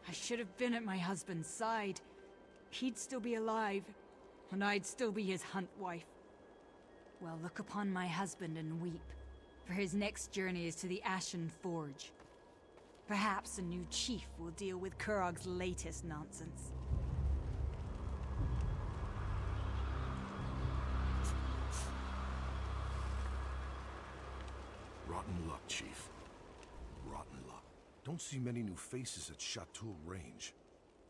I should have been at my husband's side. He'd still be alive, and I'd still be his hunt wife. Well, look upon my husband and weep, for his next journey is to the Ashen Forge. Perhaps a new chief will deal with Kurog's latest nonsense. Rotten luck, Chief. Rotten luck. Don't see many new faces at Sha'tul Range.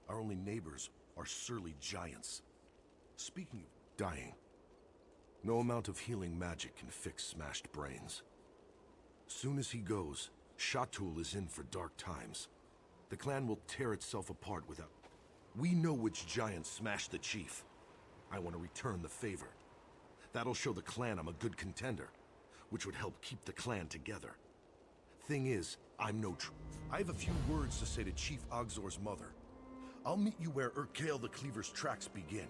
Our only neighbors are surly giants. Speaking of dying, no amount of healing magic can fix smashed brains. Soon as he goes, Sha'tul is in for dark times. The clan will tear itself apart without... We know which giant smashed the chief. I want to return the favor. That'll show the clan I'm a good contender, which would help keep the clan together. Thing is, I'm no I have a few words to say to Chief Ogzor's mother. I'll meet you where Urkael the Cleaver's tracks begin.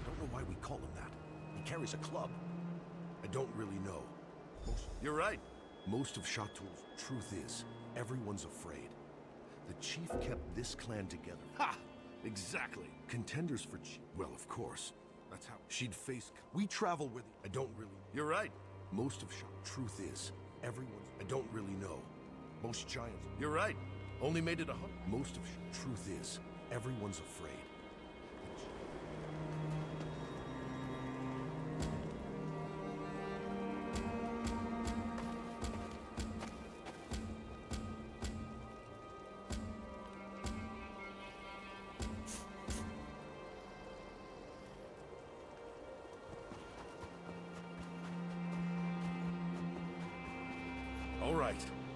Don't know why we call him that. He carries a club. I don't really know. You're right. Most of Sha'tul's truth is, everyone's afraid. The chief kept this clan together. Ha! Exactly. Contenders for well, of course. That's how she'd face... We travel with... I don't really... You're right. Most of truth is, everyone's... I don't really know. Most giants... You're right. Only made it 100. Most of truth is, everyone's afraid. All right,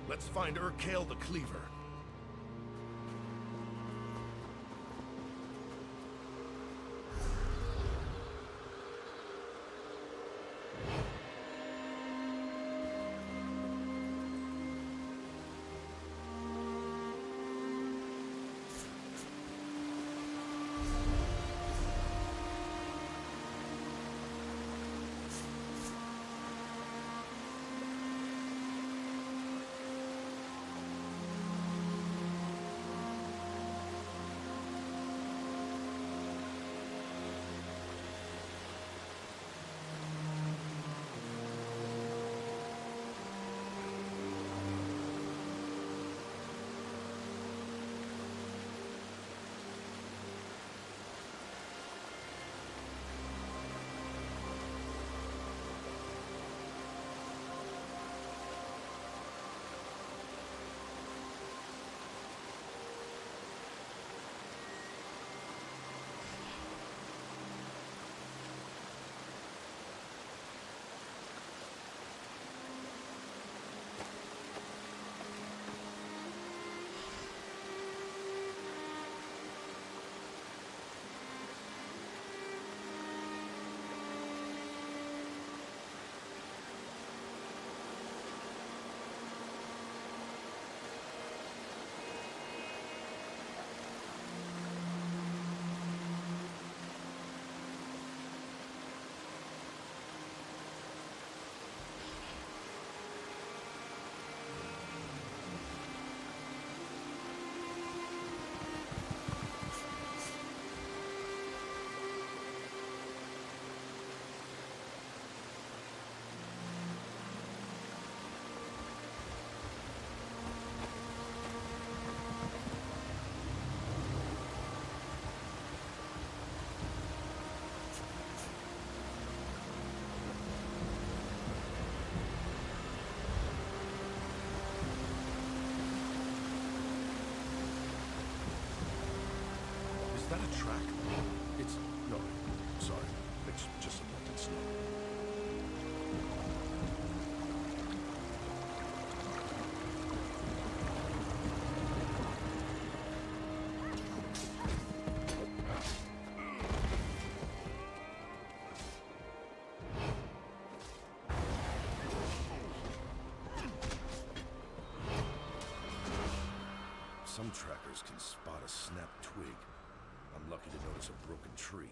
let's find Urkael the Cleaver. track? It's... no, sorry. It's just some melted snow. Some trackers can spot a snapped twig. I'm lucky to notice a broken tree.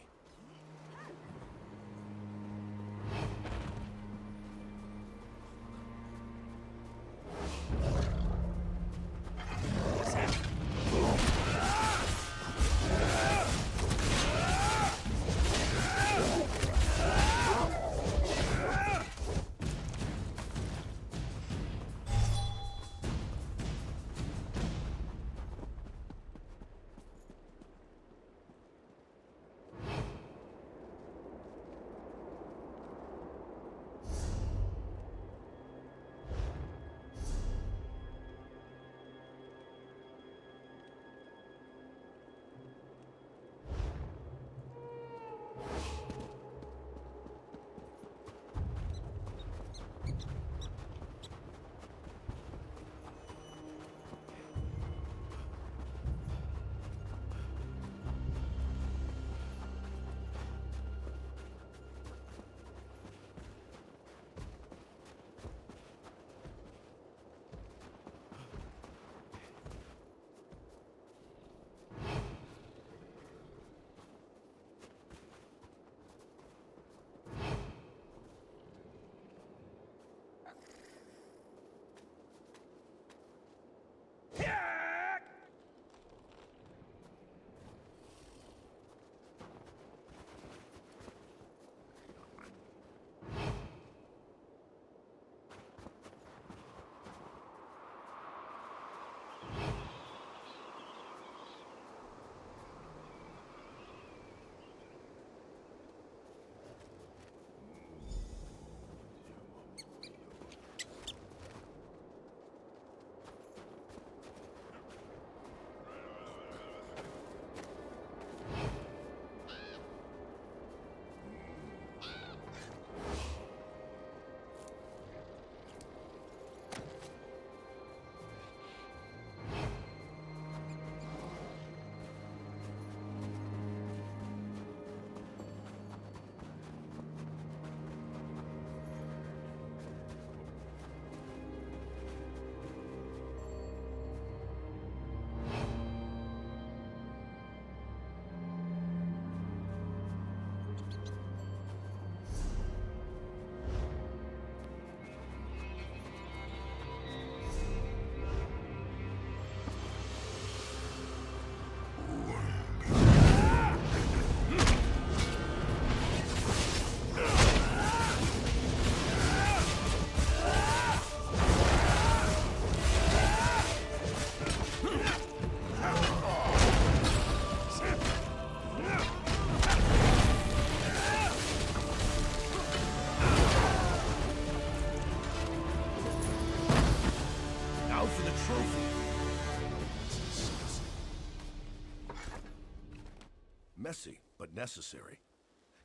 Messy, but necessary.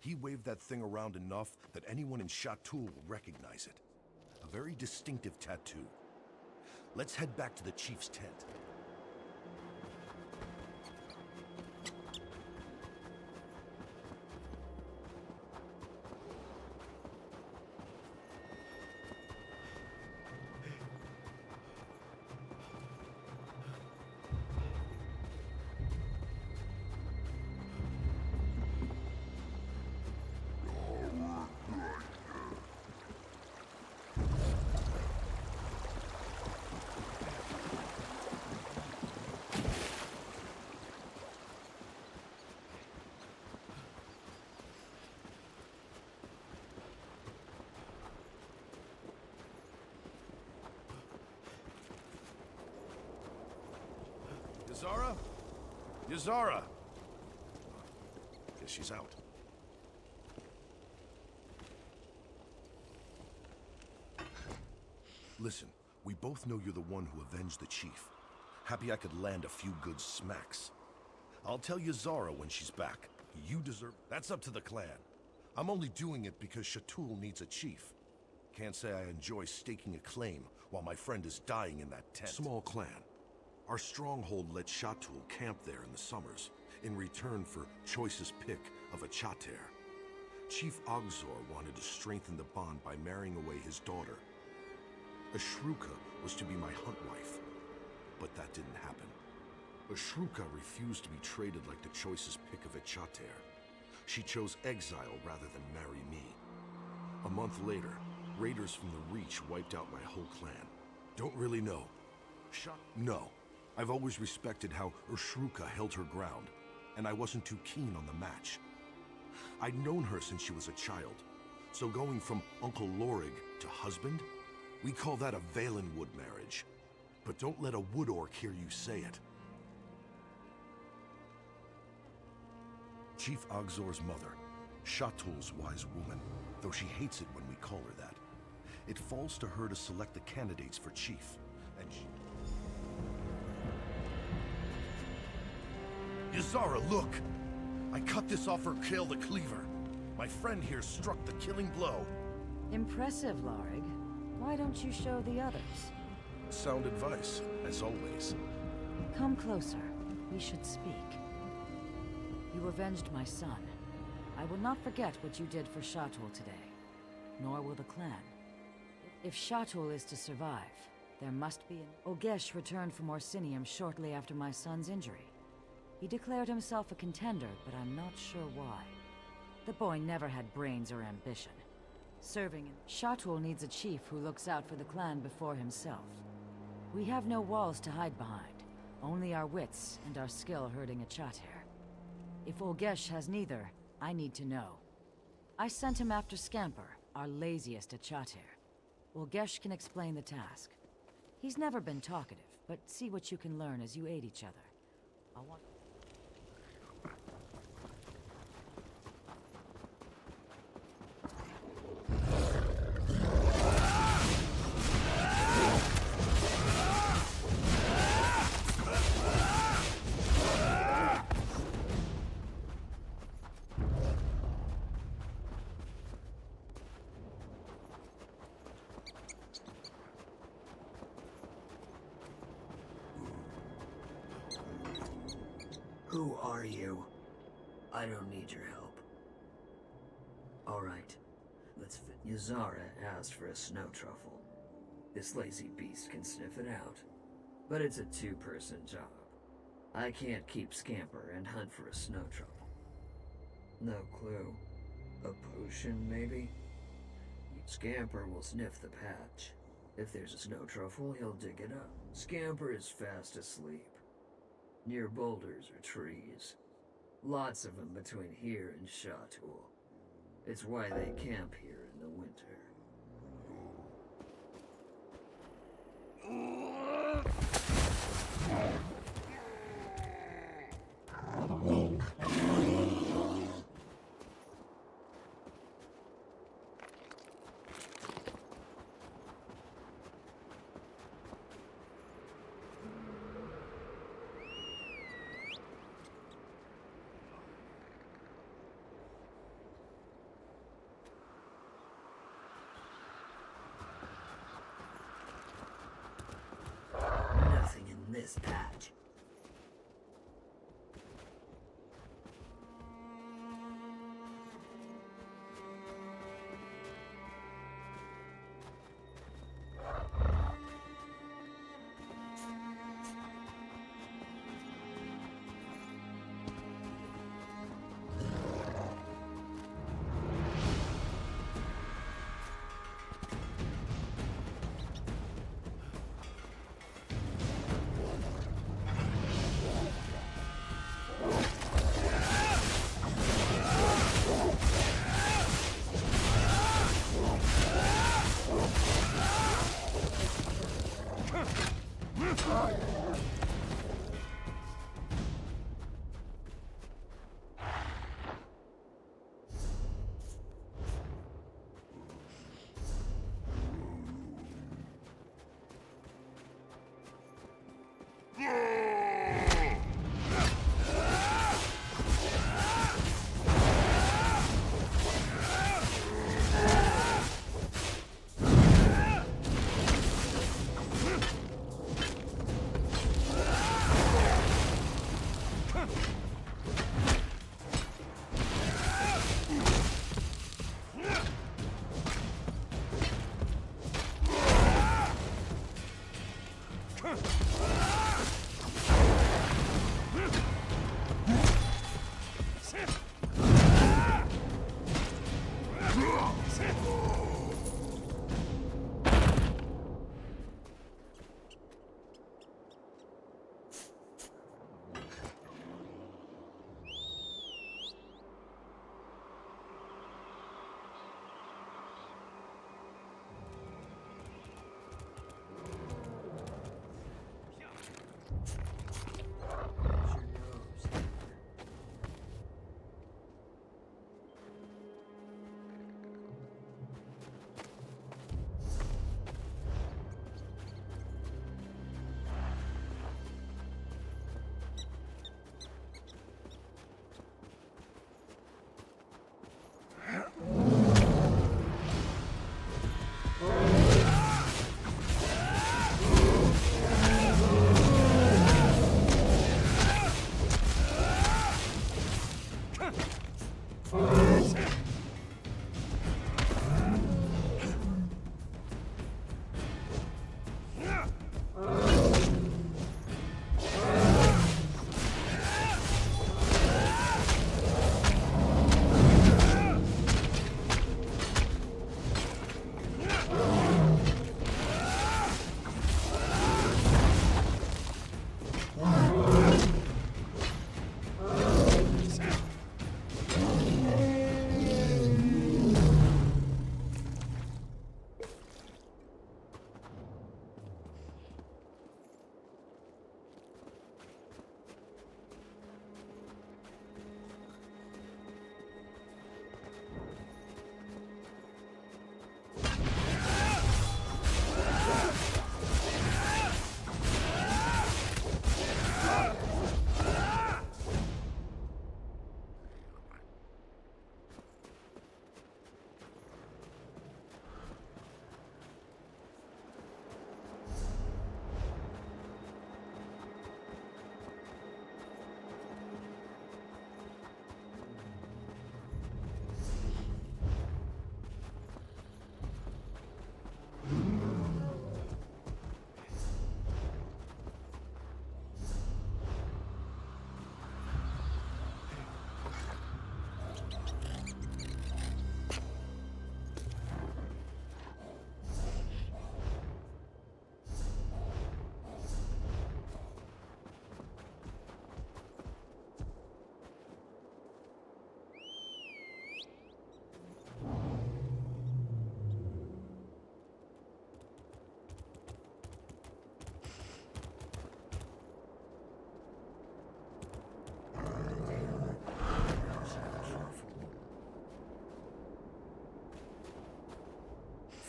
He waved that thing around enough that anyone in Chatul will recognize it. A very distinctive tattoo. Let's head back to the chief's tent. Yazara? Yazara! Guess she's out. Listen, we both know you're the one who avenged the chief. Happy I could land a few good smacks. I'll tell Yazara when she's back. You deserve... That's up to the clan. I'm only doing it because Shatul needs a chief. Can't say I enjoy staking a claim while my friend is dying in that tent. Small clan. Our stronghold let Shatul camp there in the summers, in return for choicest pick of a Chater. Chief Ogzor wanted to strengthen the bond by marrying away his daughter. Ashruka was to be my hunt wife, but that didn't happen. Ashruka refused to be traded like the choicest pick of a Chater. She chose exile rather than marry me. A month later, raiders from the Reach wiped out my whole clan. Don't really know. No. I've always respected how Ashruka held her ground, and I wasn't too keen on the match. I'd known her since she was a child, so going from Uncle Lorig to husband, we call that a Valenwood marriage. But don't let a wood orc hear you say it. Chief Ogzor's mother, Shatul's wise woman, though she hates it when we call her that. It falls to her to select the candidates for chief, and she... Yazara, look! I cut this off her Kale the Cleaver. My friend here struck the killing blow. Impressive, Lorig. Why don't you show the others? Sound advice, as always. Come closer. We should speak. You avenged my son. I will not forget what you did for Shatul today. Nor will the clan. If Shatul is to survive, there must be an... Olgesh returned from Orsinium shortly after my son's injury. He declared himself a contender, but I'm not sure why. The boy never had brains or ambition. Serving in... Shatul needs a chief who looks out for the clan before himself. We have no walls to hide behind, only our wits and our skill herding a Chater. If Olgesh has neither, I need to know. I sent him after Scamper, our laziest at Chater. Olgesh can explain the task. He's never been talkative, but see what you can learn as you aid each other. I want... Who are you? I don't need your help. Alright, let's fit. Yazara asked for a snow truffle. This lazy beast can sniff it out. But it's a two-person job. I can't keep Scamper and hunt for a snow truffle. No clue. A potion, maybe? Scamper will sniff the patch. If there's a snow truffle, he'll dig it up. Scamper is fast asleep. Near boulders or trees. Lots of them between here and Shatul. It's why they camp here in the winter. Nothing in this patch.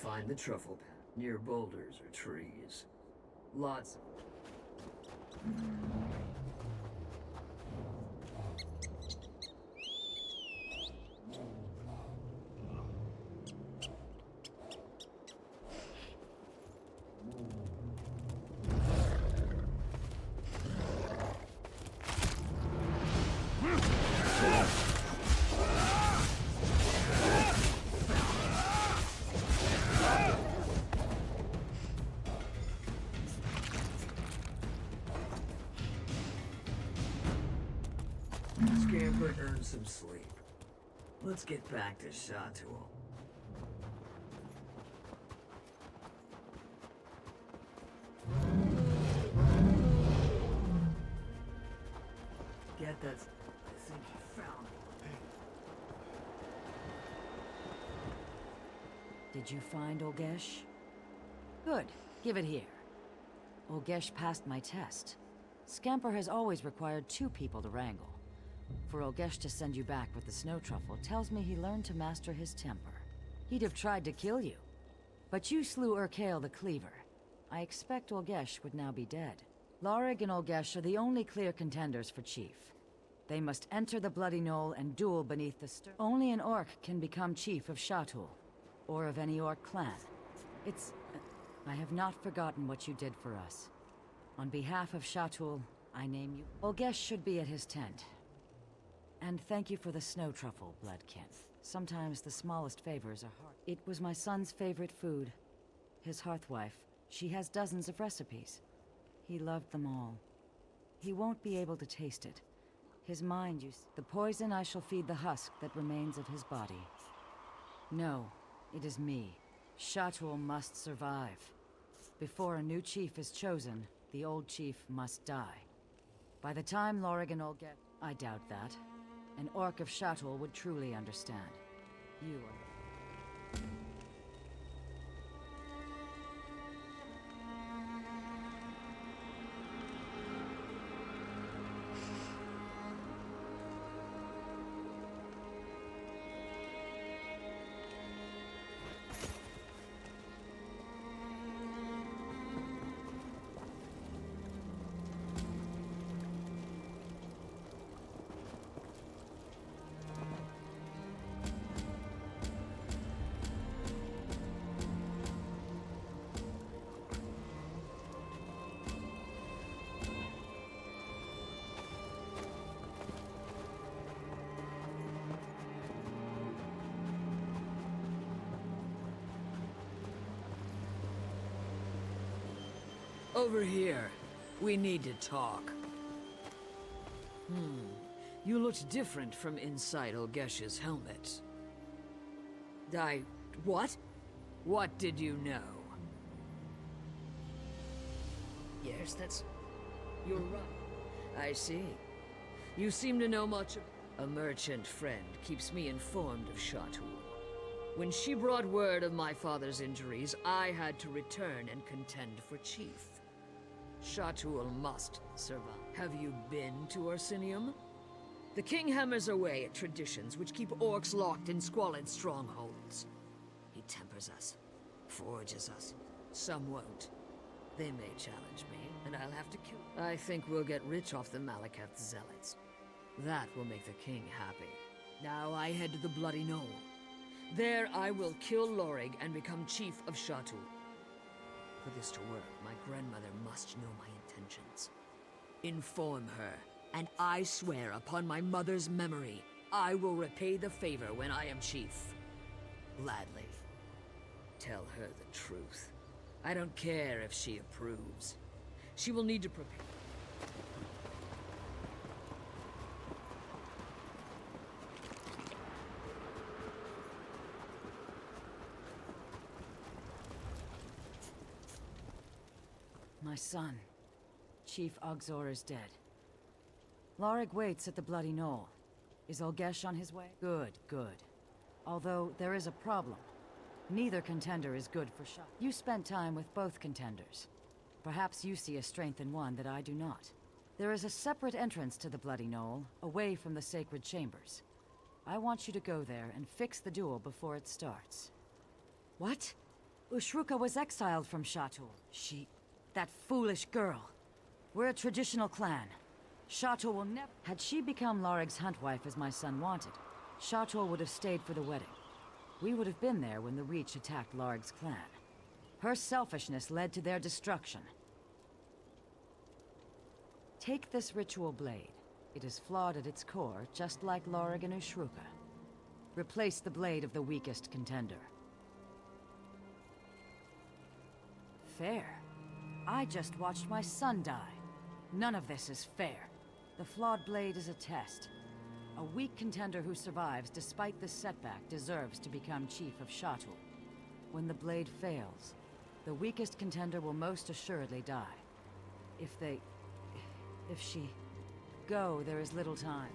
find the truffle pad near boulders or trees. Lots. Scamper earned some sleep. Let's get back to Shatul. Get that. I think he found it. Did you find Olgesh? Good. Give it here. Olgesh passed my test. Scamper has always required 2 people to wrangle. For Olgesh to send you back with the snow truffle tells me he learned to master his temper. He'd have tried to kill you. But you slew Urkael the Cleaver. I expect Olgesh would now be dead. Lorig and Olgesh are the only clear contenders for chief. They must enter the Bloody Knoll and duel beneath the stern. Only an orc can become chief of Shatul, or of any orc clan. I have not forgotten what you did for us. On behalf of Shatul, I name you. Olgesh should be at his tent. And thank you for the snow truffle, Bloodkin. Sometimes the smallest favors are hard. It was my son's favorite food. His hearthwife. She has dozens of recipes. He loved them all. He won't be able to taste it. His mind, the poison I shall feed the husk that remains of his body. No, it is me. Shatul must survive. Before a new chief is chosen, the old chief must die. By the time Lorigan will get... I doubt that. An orc of Shatul would truly understand. You are... Over here. We need to talk. You looked different from inside Olgesh's helmet. What? What did you know? Yes, you're right. I see. You seem to know much of... A merchant friend keeps me informed of Shatul. When she brought word of my father's injuries, I had to return and contend for chief. Shatul must survive. Have you been to Orsinium? The king hammers away at traditions which keep orcs locked in squalid strongholds. He tempers us, forges us. Some won't. They may challenge me, and I'll have to kill. I think we'll get rich off the Malakath zealots. That will make the king happy. Now I head to the Bloody Knoll. There I will kill Lorig and become chief of Shatul. For this to work, my grandmother must know my intentions. Inform her, and I swear upon my mother's memory, I will repay the favor when I am chief. Gladly. Tell her the truth. I don't care if she approves. She will need to prepare. My son, Chief Ogzor is dead. Lorig waits at the Bloody Knoll. Is Olgesh on his way? Good, good. Although, there is a problem. Neither contender is good for shot. You spent time with both contenders. Perhaps you see a strength in one that I do not. There is a separate entrance to the Bloody Knoll, away from the sacred chambers. I want you to go there and fix the duel before it starts. What? Ushruka was exiled from Shatul. That foolish girl. We're a traditional clan. Shatul will never... Had she become Larig's huntwife as my son wanted, Shatul would have stayed for the wedding. We would have been there when the Reach attacked Larig's clan. Her selfishness led to their destruction. Take this ritual blade. It is flawed at its core, just like Larig and Ushruka. Replace the blade of the weakest contender. Fair. I just watched my son die. None of this is fair. The flawed blade is a test. A weak contender who survives despite the setback deserves to become Chief of Shatul. When the blade fails, the weakest contender will most assuredly die. If she... go, there is little time.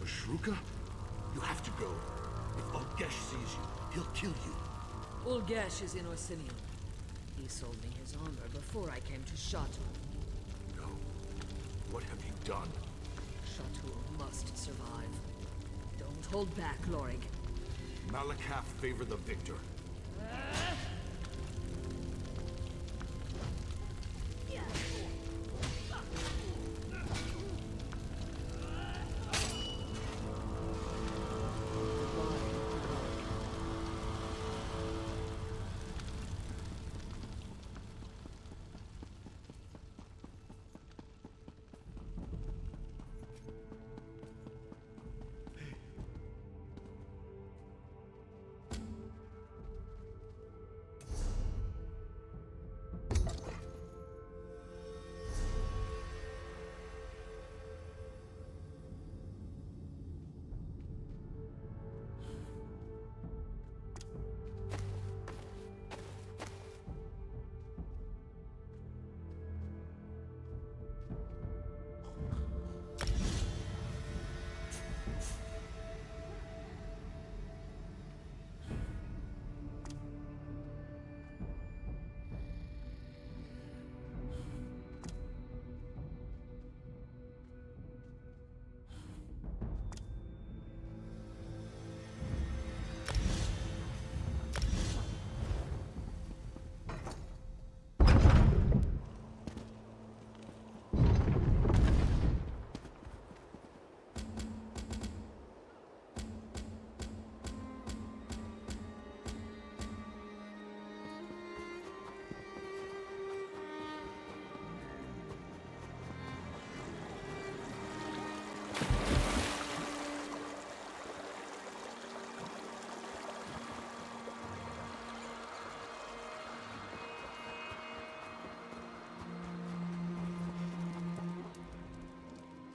Ashruka? You have to go. If Ulgesh sees you, he'll kill you. Ulgesh is in Orsinium. He sold me his armor before I came to Shatul. No. What have you done? Shatul must survive. Don't hold back, Lorig. Malakath favor the victor.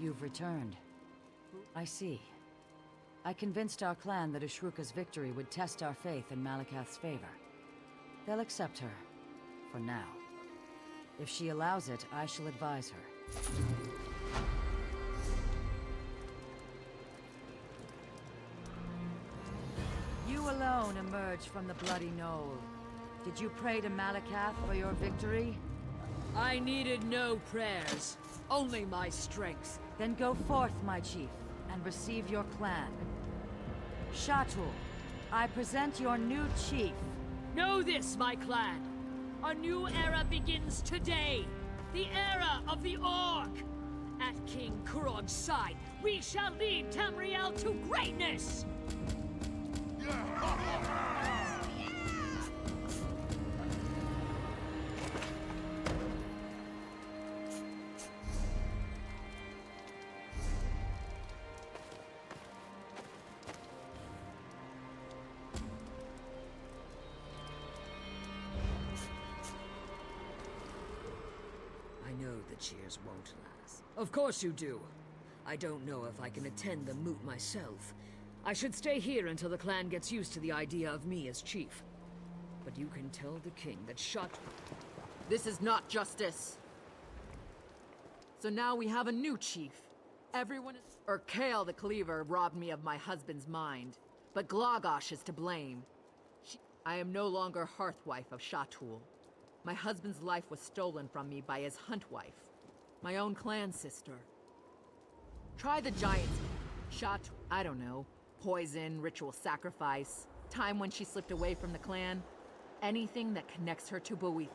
You've returned. I see. I convinced our clan that Ashruka's victory would test our faith in Malakath's favor. They'll accept her. For now. If she allows it, I shall advise her. You alone emerged from the Bloody Knoll. Did you pray to Malakath for your victory? I needed no prayers, only my strength. Then go forth, my chief, and receive your clan. Shatul, I present your new chief. Know this, my clan. A new era begins today. The era of the Orc. At King Kurog's side, we shall lead Tamriel to greatness! I know the cheers won't last. Of course you do. I don't know if I can attend the moot myself. I should stay here until the clan gets used to the idea of me as chief. But you can tell the king that This is not justice. So now we have a new chief. Everyone is... Urkael the Cleaver robbed me of my husband's mind. But Glagosh is to blame. I am no longer Hearthwife of Shatul. My husband's life was stolen from me by his huntwife. My own clan sister. Try the Giant's... I don't know. Poison, ritual sacrifice, time when she slipped away from the clan. Anything that connects her to Boethiah.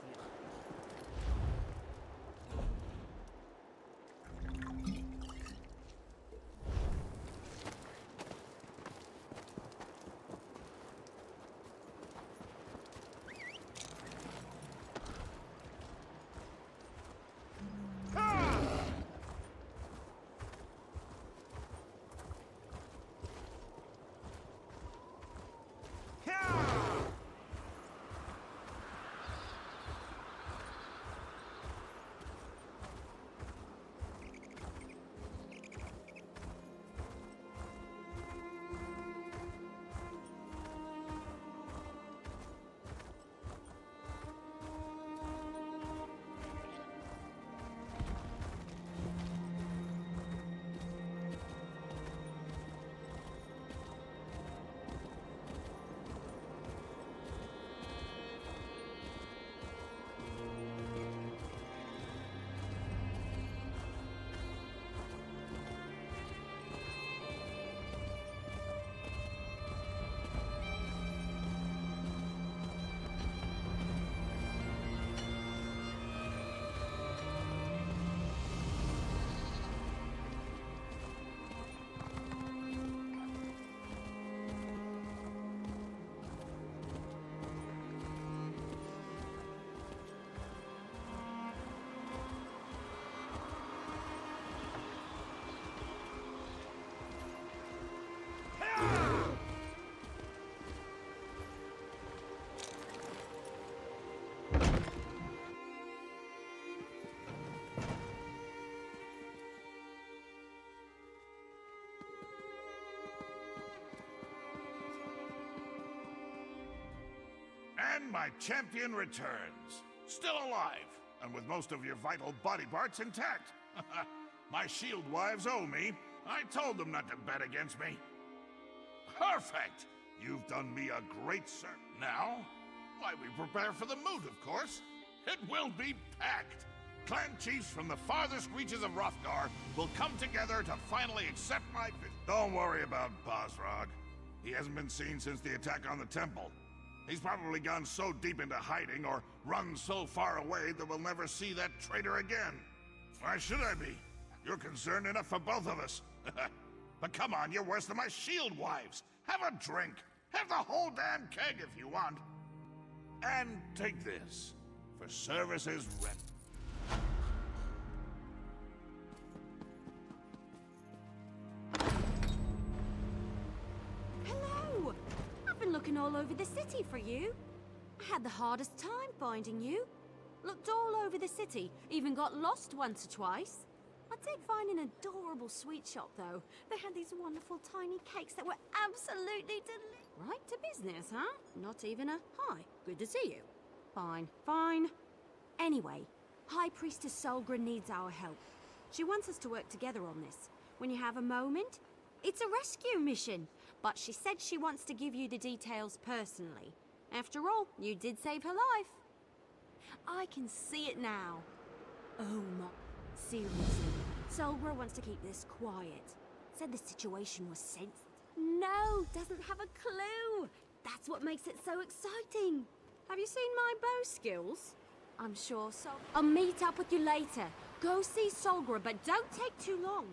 And my champion returns. Still alive, and with most of your vital body parts intact. My shield wives owe me. I told them not to bet against me. Perfect! You've done me a great service. Now, why, we prepare for the moot, of course. It will be packed. Clan chiefs from the farthest reaches of Hrothgar will come together to finally accept my bid. Don't worry about Bosrog. He hasn't been seen since the attack on the temple. He's probably gone so deep into hiding or run so far away that we'll never see that traitor again. Why should I be? You're concerned enough for both of us. But come on, you're worse than my shield wives. Have a drink. Have the whole damn keg if you want. And take this for services rendered. Hello! I've been looking all over the city for you. I had the hardest time finding you. Looked all over the city, even got lost once or twice. I did find an adorable sweet shop, though. They had these wonderful tiny cakes that were absolutely delicious. Right to business, huh? Not even a hi. Good to see you. Fine, fine. Anyway, High Priestess Solgra needs our help. She wants us to work together on this. When you have a moment, it's a rescue mission. But she said she wants to give you the details personally. After all, you did save her life. I can see it now. Oh my... Seriously, Solgra wants to keep this quiet. Said the situation was sensitive. No, doesn't have a clue. That's what makes it so exciting. Have you seen my bow skills? I'm sure so. I'll meet up with you later. Go see Solgra, but don't take too long.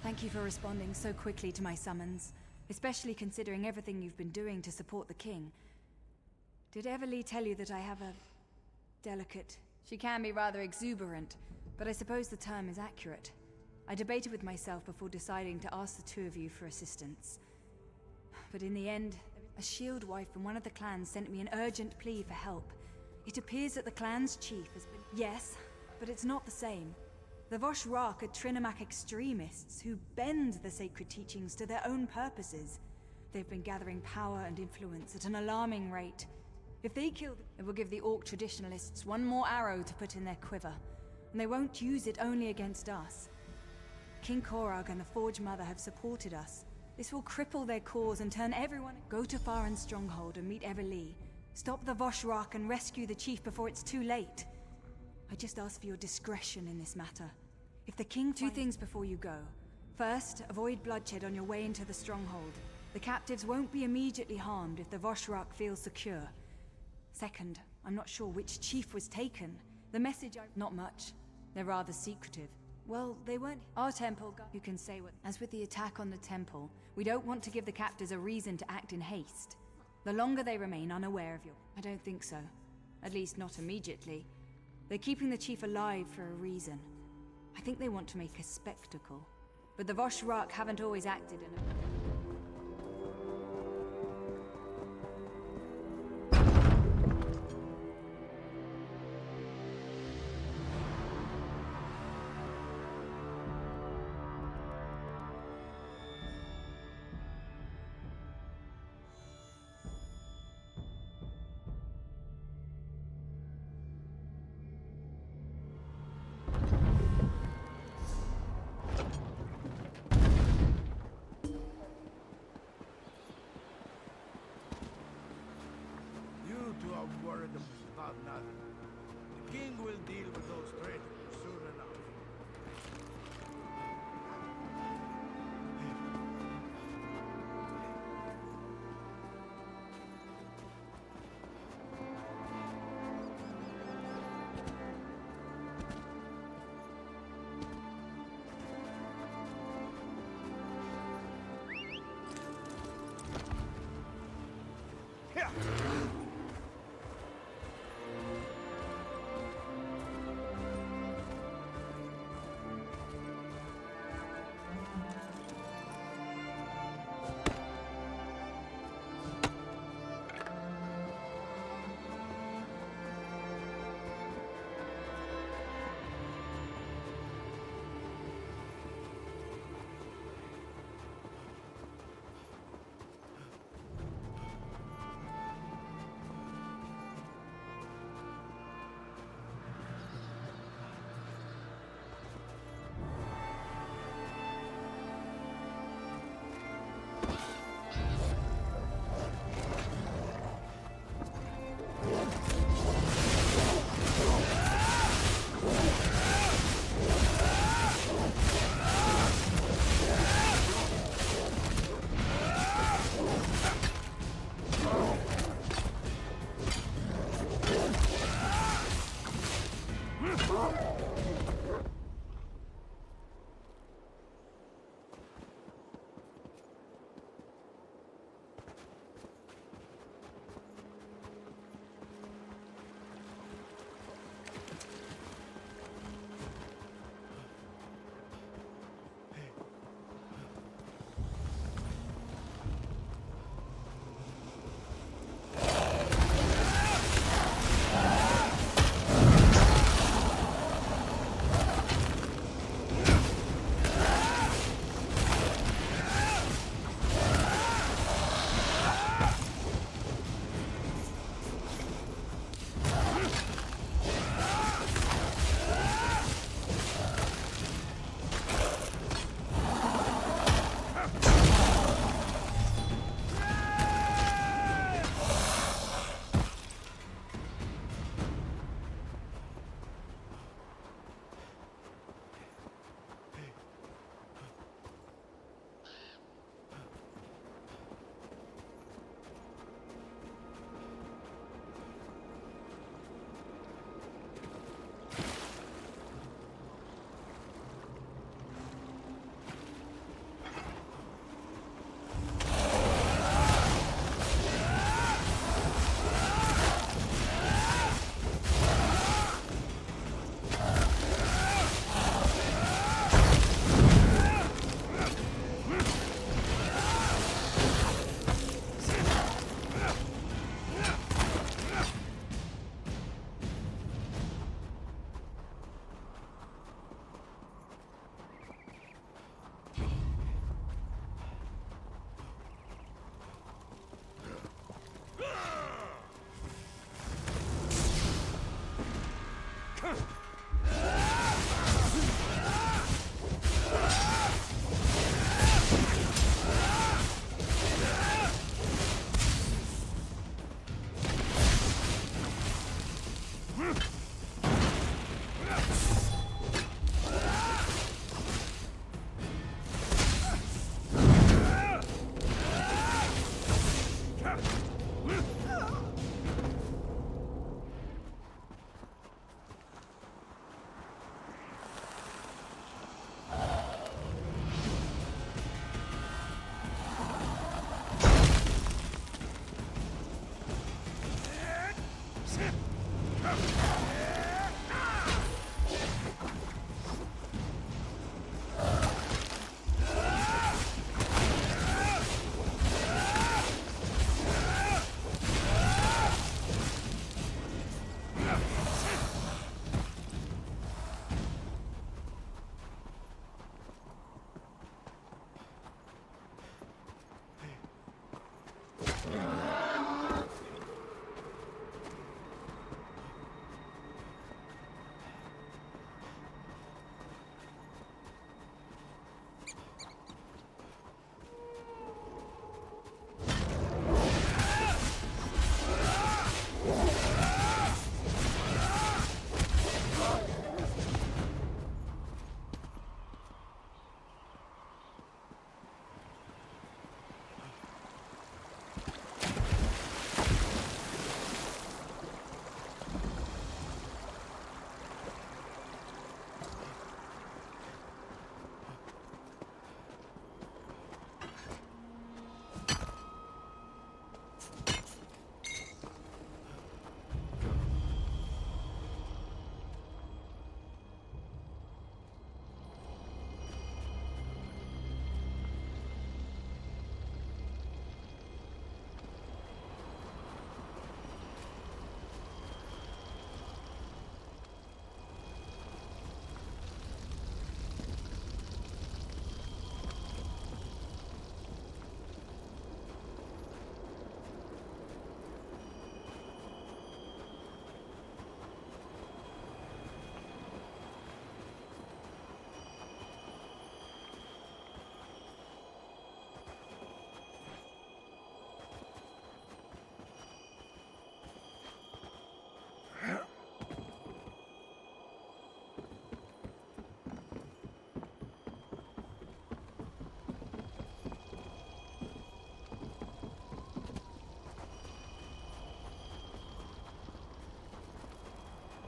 Thank you for responding so quickly to my summons, especially considering everything you've been doing to support the king. Did Everlee tell you that I have a... delicate... She can be rather exuberant, but I suppose the term is accurate. I debated with myself before deciding to ask the two of you for assistance. But in the end, a shield wife from one of the clans sent me an urgent plea for help. It appears that the clan's chief has been... Yes, but it's not the same. The Vosh Rak are Trinomac extremists who bend the sacred teachings to their own purposes. They've been gathering power and influence at an alarming rate. If they kill them, it will give the Orc traditionalists one more arrow to put in their quiver, and they won't use it only against us. King Korag and the Forge Mother have supported us. This will cripple their cause and turn everyone... Go to Faren's stronghold and meet Everlee. Stop the Vosh Rak and rescue the chief before it's too late. I just ask for your discretion in this matter. If the king... Two things before you go. First, avoid bloodshed on your way into the stronghold. The captives won't be immediately harmed if the Vosh Rak feels secure. Second, I'm not sure which chief was taken. The message I... Not much. They're rather secretive. Well, they weren't... Our temple... You can say what... As with the attack on the temple, we don't want to give the captives a reason to act in haste. The longer they remain unaware of your... I don't think so. At least not immediately. They're keeping the chief alive for a reason. I think they want to make a spectacle. But the Vosh Rak haven't always acted in a...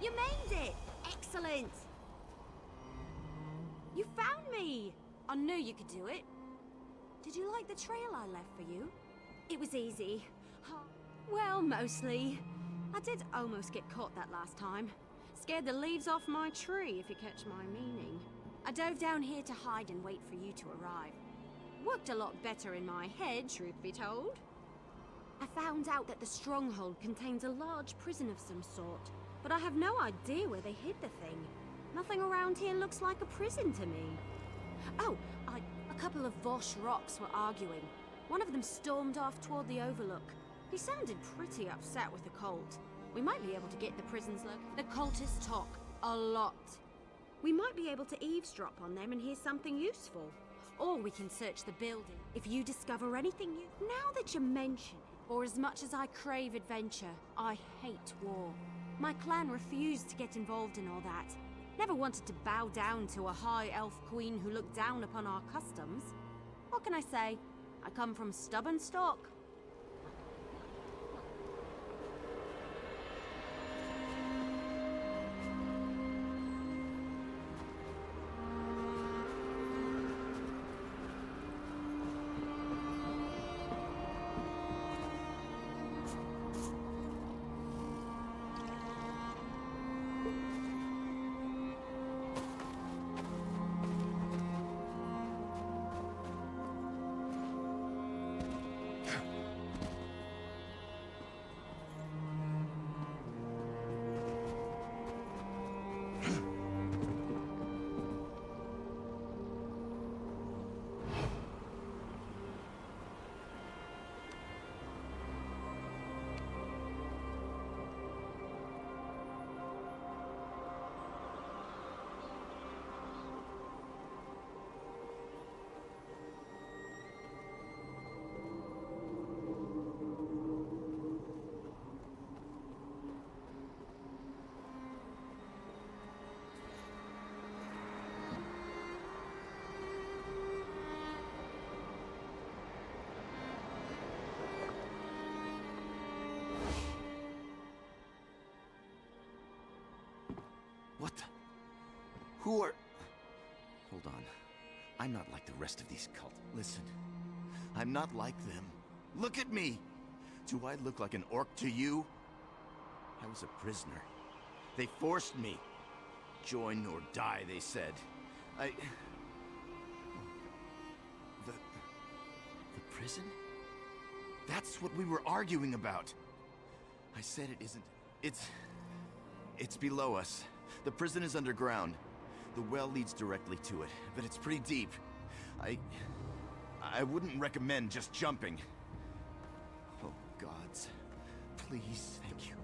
You made it! Excellent! You found me! I knew you could do it. Did you like the trail I left for you? It was easy. Well, mostly. I did almost get caught that last time. Scared the leaves off my tree, if you catch my meaning. I dove down here to hide and wait for you to arrive. Worked a lot better in my head, truth be told. I found out that the stronghold contains a large prison of some sort, but I have no idea where they hid the thing. Nothing around here looks like a prison to me. Oh, a couple of Vosh rocks were arguing. One of them stormed off toward the Overlook. He sounded pretty upset with the cult. We might be able to get the prison's look. The cultists talk a lot. We might be able to eavesdrop on them and hear something useful. Or we can search the building. If you discover anything new... Now that you mention it, for as much as I crave adventure, I hate war. My clan refused to get involved in all that. Never wanted to bow down to a high elf queen who looked down upon our customs. What can I say? I come from stubborn stock. What the? Who are... Hold on. I'm not like the rest of these cults. Listen, I'm not like them. Look at me! Do I look like an orc to you? I was a prisoner. They forced me. Join or die, they said. The prison? That's what we were arguing about. I said it isn't... It's below us. The prison is underground. The well leads directly to it, but it's pretty deep. I wouldn't recommend just jumping. Oh chance. Please, thank you.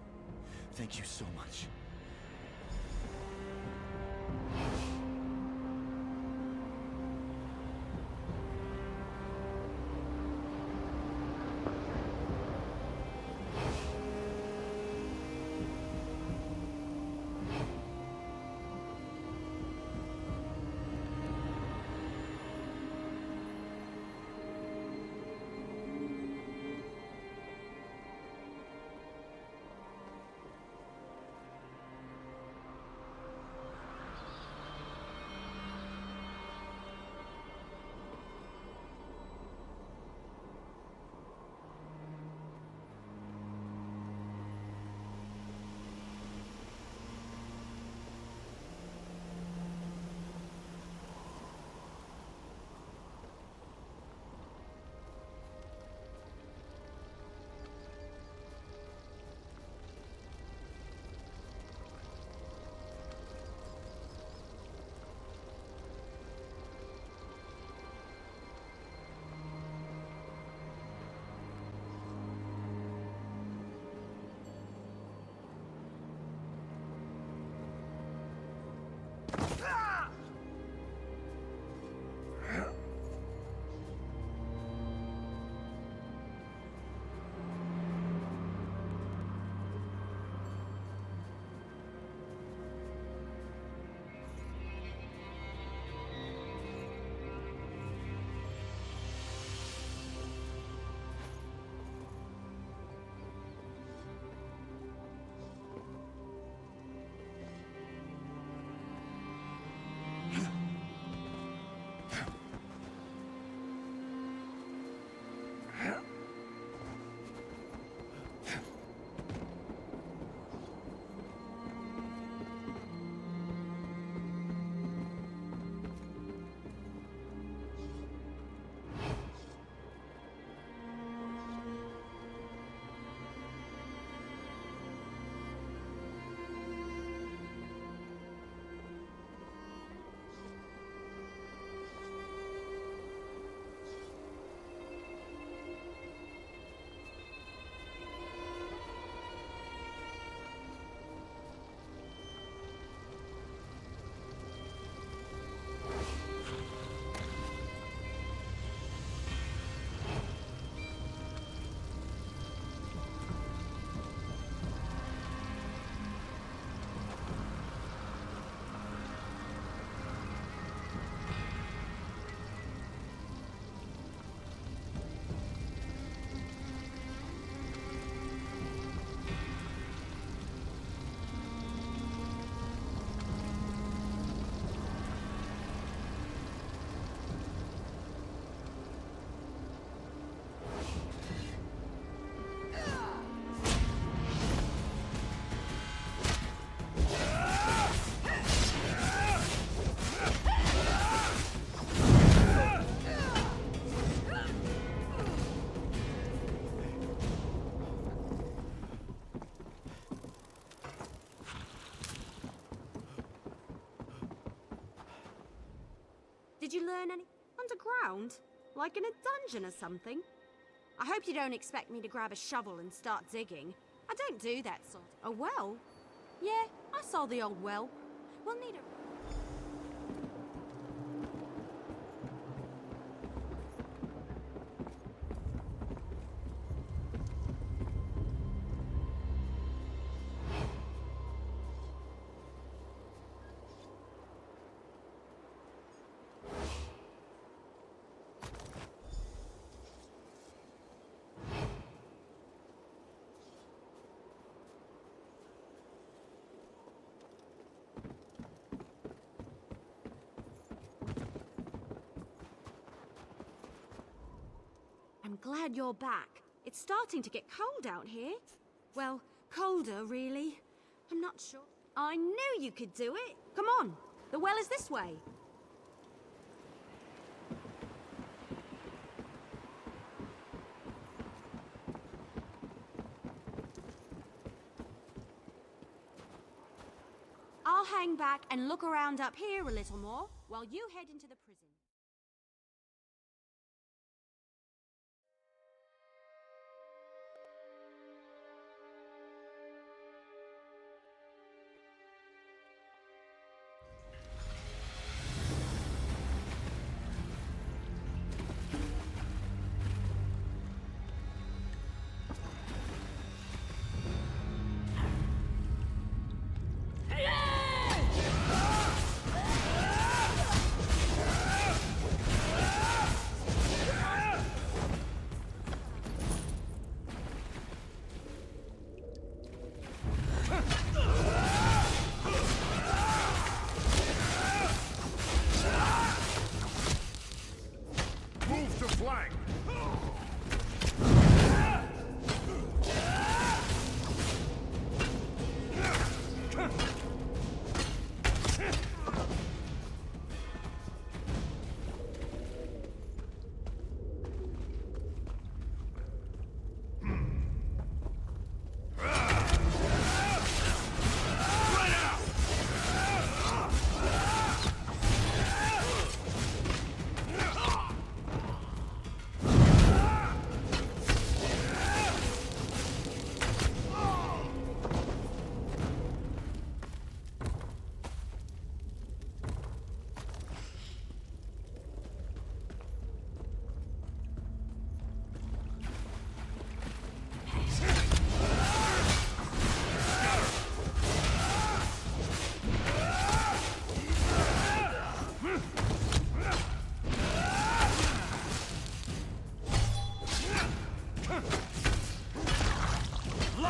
Thank you so much. Did you learn any underground? Like in a dungeon or something? I hope you don't expect me to grab a shovel and start digging. I don't do that sort. A well? Yeah, I saw the old well. We'll need a... I'm glad you're back. It's starting to get cold out here. Well, colder, really. I'm not sure. I knew you could do it. Come on. The well is this way. I'll hang back and look around up here a little more while you head into the prison.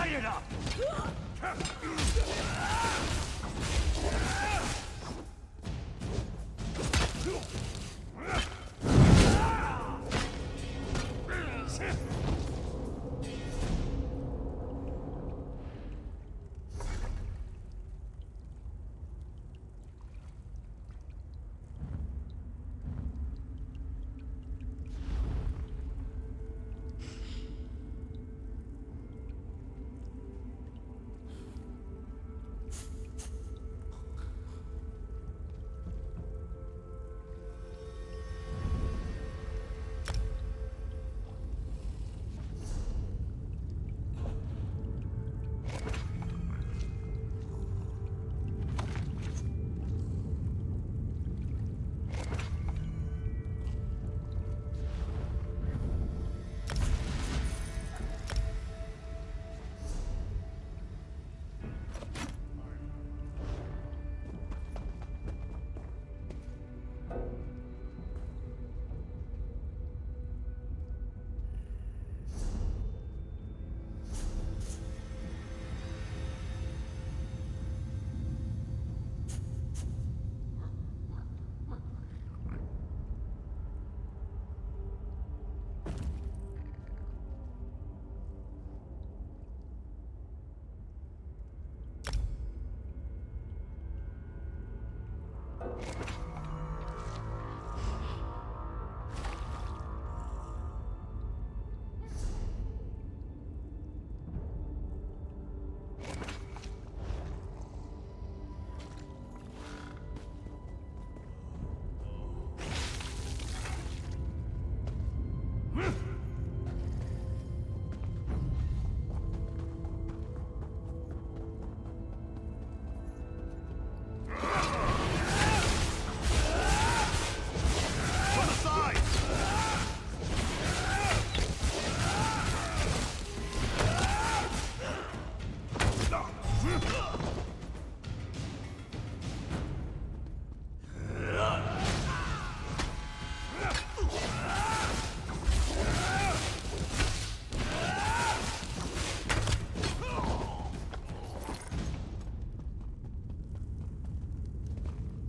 Light it up!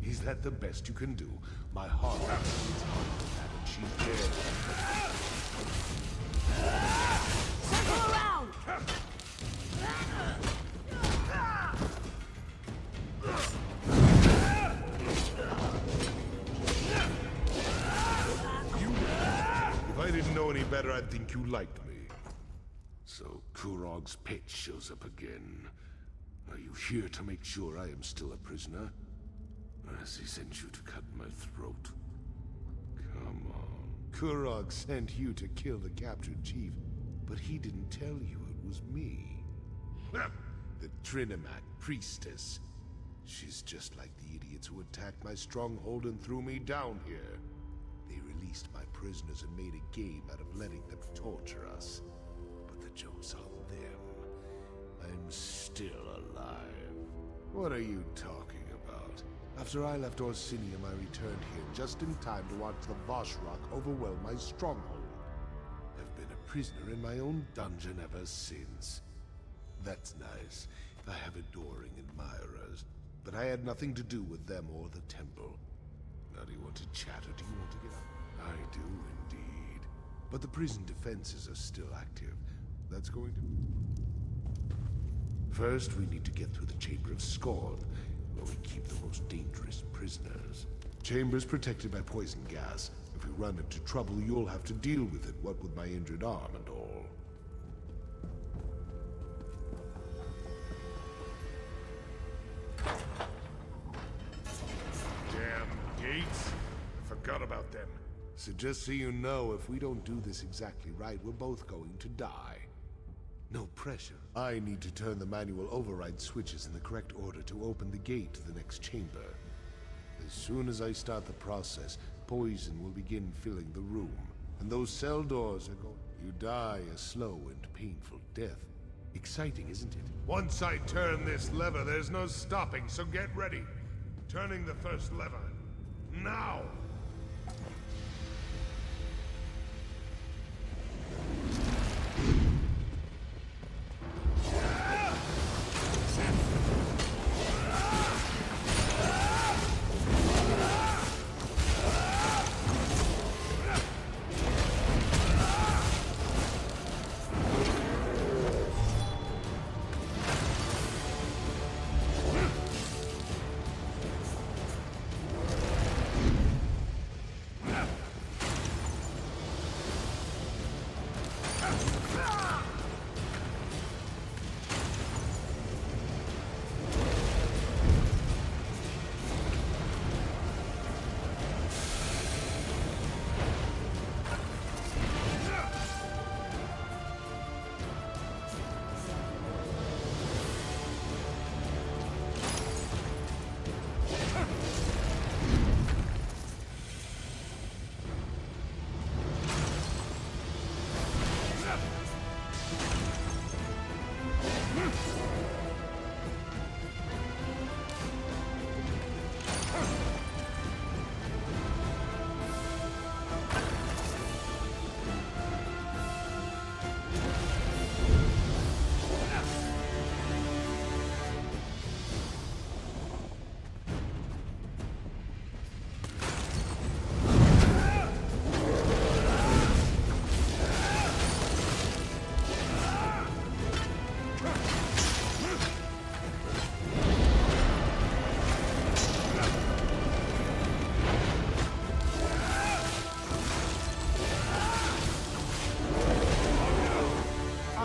Is that the best you can do? My heart is hard that and she's dead. Circle around! If I didn't know any better, I'd think you liked me. So Kurog's pet shows up again. Are you here to make sure I am still a prisoner? Or has he sent you to cut my throat? Come on. Kurog sent you to kill the captured chief, but he didn't tell you it was me. The Trinimac priestess. She's just like the idiots who attacked my stronghold and threw me down here. They released my prisoners and made a game out of letting them torture us. But the joke's on them. I'm still alive. What are you talking about? After I left Orsinium, I returned here just in time to watch the Voshrock overwhelm my stronghold. I've been a prisoner in my own dungeon ever since. That's nice. I have adoring admirers, but I had nothing to do with them or the temple. Now do you want to chat or do you want to get up? I do indeed. But the prison defenses are still active. That's going to... First, we need to get through the Chamber of Scorn, where we keep the most dangerous prisoners. Chamber's protected by poison gas. If we run into trouble, you'll have to deal with it, what with my injured arm and all. Damn gates. I forgot about them. So just so you know, if we don't do this exactly right, we're both going to die. No pressure. I need to turn the manual override switches in the correct order to open the gate to the next chamber. As soon as I start the process, poison will begin filling the room, and those cell doors are going... You die a slow and painful death. Exciting, isn't it? Once I turn this lever, there's no stopping, so get ready. Turning the first lever. Now! Yeah.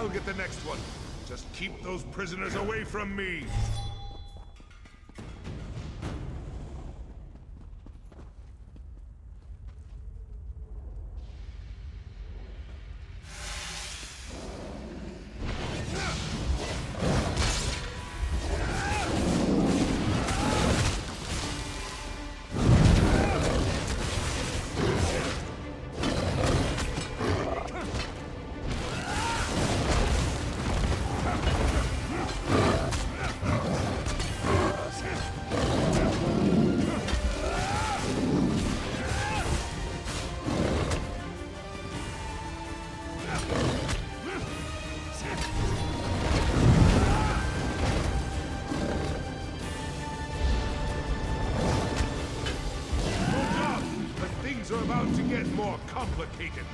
I'll get the next one. Just keep those prisoners away from me. Are about to get more complicated.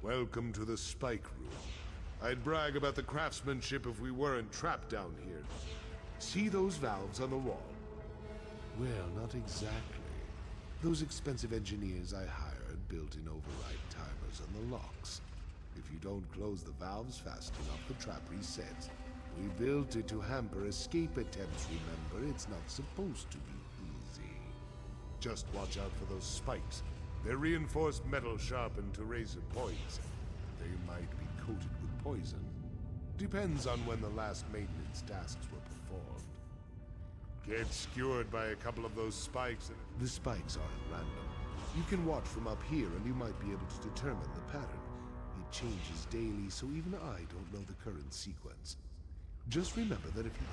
Welcome to the Spike Room. I'd brag about the craftsmanship if we weren't trapped down here. See those valves on the wall? Well, not exactly. Those expensive engineers I hired built in override timers on the locks. If you don't close the valves fast enough, the trap resets. We built it to hamper escape attempts, remember? It's not supposed to be easy. Just watch out for those spikes. They're reinforced metal sharpened to razor points. They might be coated with poison. Depends on when the last maintenance tasks were performed. Get skewered by a couple of those spikes and... The spikes aren't random. You can watch from up here and you might be able to determine the pattern. It changes daily, so even I don't know the current sequence. Just remember that if you...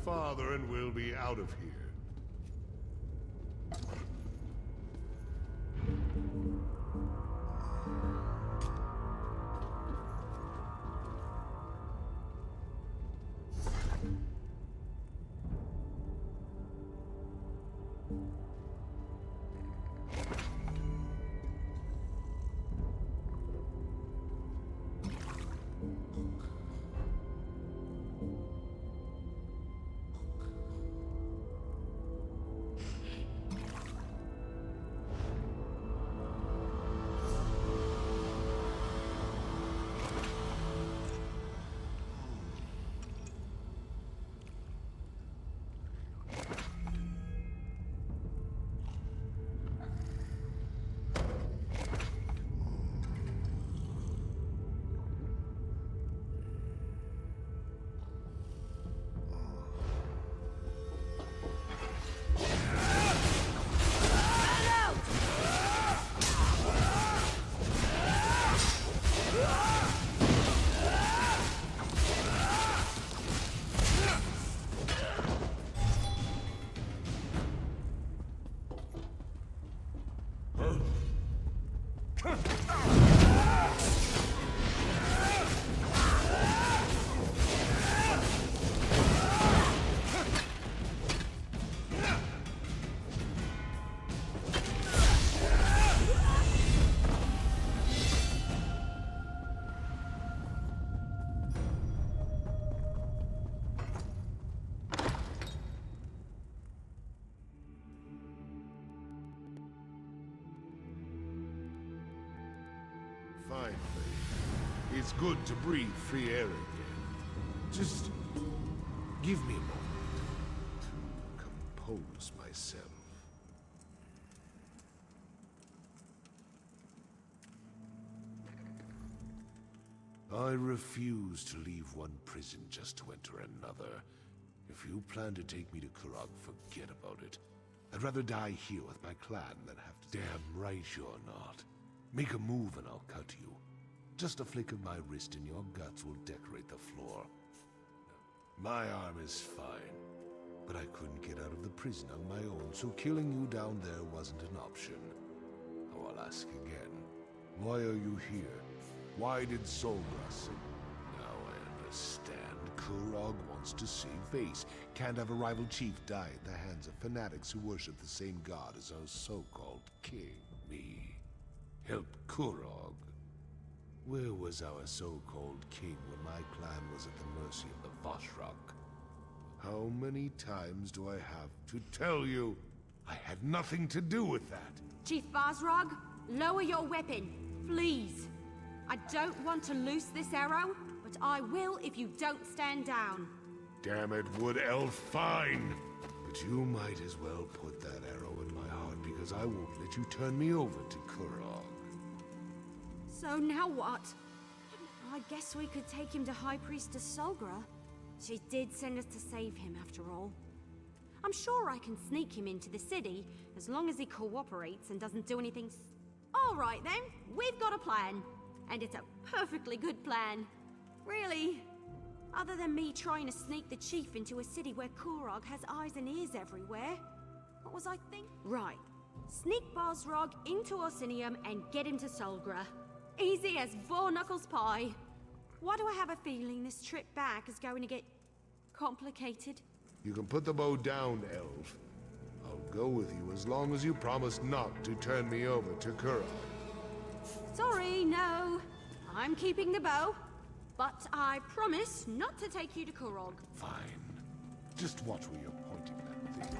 Farther and we'll be out of here. it's good to breathe free air again. Just give me a moment to compose myself. I refuse to leave one prison just to enter another. If you plan to take me to Kurog, forget about it. I'd rather die here with my clan than have to— Damn right you're not. Make a move and I'll cut you. Just a flick of my wrist and your guts will decorate the floor. My arm is fine, but I couldn't get out of the prison on my own, so killing you down there wasn't an option. Oh, I'll ask again. Why are you here? Why did Solgra sing? Now I understand. Kurog wants to save face. Can't have a rival chief die at the hands of fanatics who worship the same god as our so-called king. Me. Help Kurog. Where was our so-called king when my clan was at the mercy of the Vashrak? How many times do I have to tell you? I had nothing to do with that. Chief Basrog, lower your weapon, please. I don't want to loose this arrow, but I will if you don't stand down. Damn it, Wood Elf, fine! But you might as well put that arrow in my heart, because I won't let you turn me over to Kurog. So now what? I guess we could take him to High Priestess Solgra. She did send us to save him, after all. I'm sure I can sneak him into the city, as long as he cooperates and doesn't do anything All right then, we've got a plan. And it's a perfectly good plan. Really. Other than me trying to sneak the chief into a city where Kurog has eyes and ears everywhere. What was I thinking? Right. Sneak Basrog into Orsinium and get him to Solgra. Easy as 4 knuckles pie. Why do I have a feeling this trip back is going to get complicated? You can put the bow down, Elf. I'll go with you as long as you promise not to turn me over to Kurog. Sorry, no. I'm keeping the bow. But I promise not to take you to Kurog. Fine. Just watch where you're pointing that thing.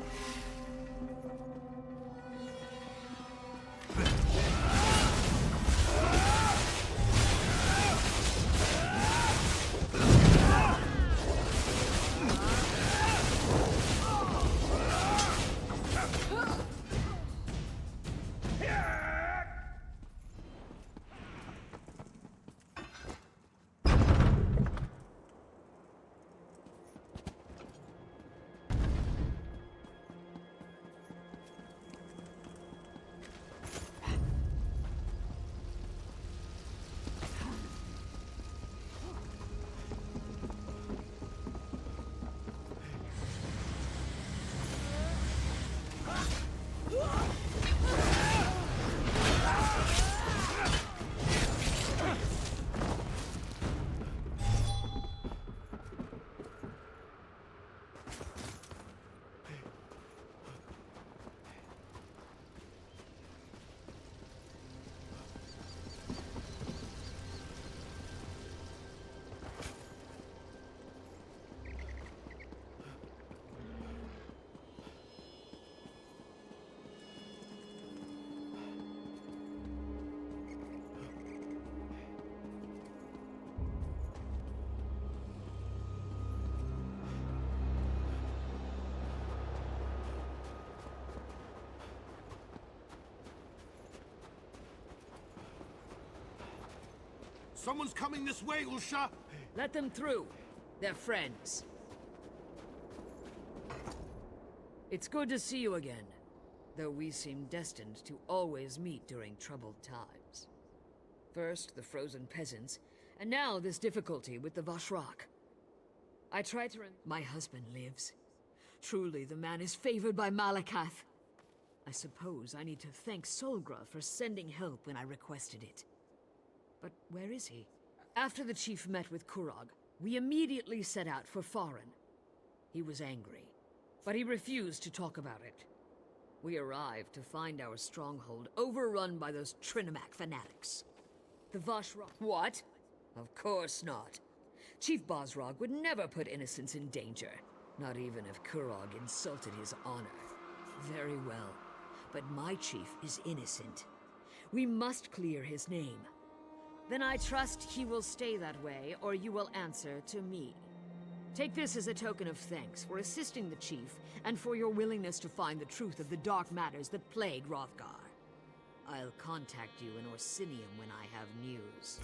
Someone's coming this way, Ulsha! Let them through. They're friends. It's good to see you again, though we seem destined to always meet during troubled times. First, the frozen peasants, and now this difficulty with the Vashrak. I tried to My husband lives. Truly, the man is favored by Malakath. I suppose I need to thank Solgra for sending help when I requested it. But where is he? After the chief met with Kurog, we immediately set out for Farin. He was angry, but he refused to talk about it. We arrived to find our stronghold overrun by those Trinimac fanatics. The Vashrak— What? Of course not. Chief Basrog would never put innocents in danger, not even if Kurog insulted his honor. Very well, but my chief is innocent. We must clear his name. Then I trust he will stay that way, or you will answer to me. Take this as a token of thanks for assisting the Chief, and for your willingness to find the truth of the dark matters that plague Hrothgar. I'll contact you in Orsinium when I have news.